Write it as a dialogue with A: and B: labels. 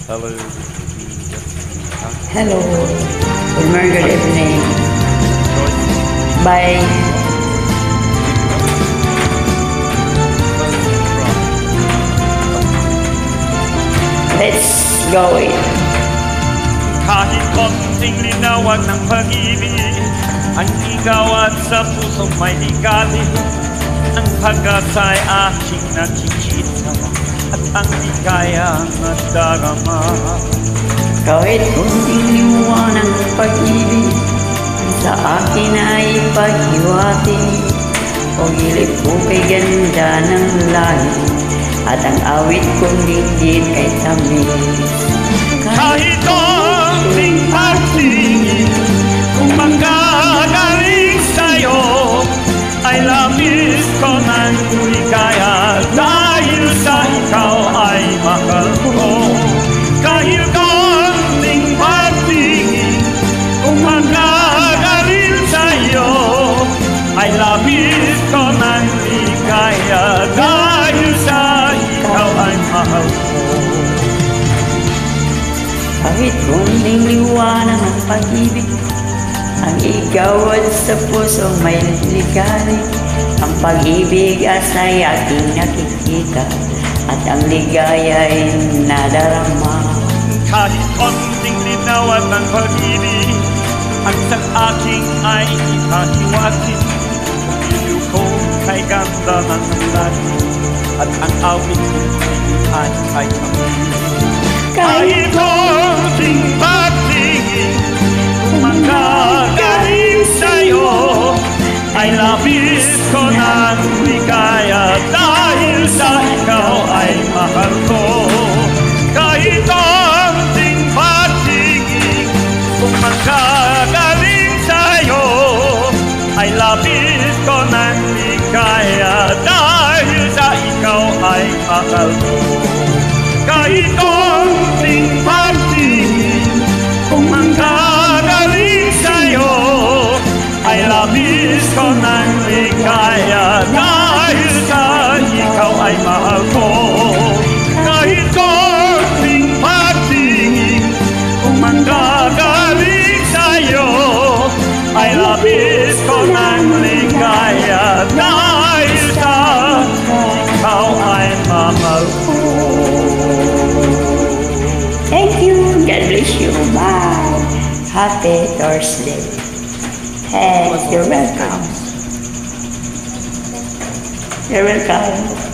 A: Hello.
B: Hello. Good morning, good evening. Bye. Let's go it.
A: Kahit konting linawan ng pag-ibig ang igawad sa pusong may ligali. Ang pag-asa'y aking nakikita at ang ligayang nadarama.
B: Kahit kunting liwanag ng pag-ibig sa akin ay paghiwati. O gilid ko kay ganda ng langit at ang awit kong dinggin kay tamis.
A: Kahit konting pagtingin kung manggagaling sa'yo ay labis ko ng ligaya dahil sa ikaw ay mahal ko. Kahit konting pagtingin kung manggagaling sa'yo ay labis ko ng ligaya dahil sa ikaw ay mahal ko.
B: Kahit kunting liwanag ng pag-ibig ang igawad sa pusong may ligali. Ang pag-ibig asa'y aking nakikita at ang ligaya ay nadarama.
A: Kahit konting linawan ng pag-ibig ang sa aking ay ipahiwati. Pumiliw ko kay ganda ng langit at ang awit ay kay tamis. Kahit konting pagtingin kung manggagaling sa'yo ay labis ko ng ligaya dahil sa ikaw ay mahal ko. Kahit konting pagtingin kung manggagaling sa'yo ay labis ko ng ligaya dahil sa ikaw ay mahal ko. Kahit konting pagtingin kung manggagaling sa'yo ay labis ko ng ligaya dahil sa ikaw ay mahal ko. Kahit konting pagtingin kung manggagaling sa'yo ay labis ko ng ligaya dahil sa ikaw ay mahal ko.
B: Thank you. God bless you. Bye. Happy Thursday. Hey, you're welcome. You're welcome.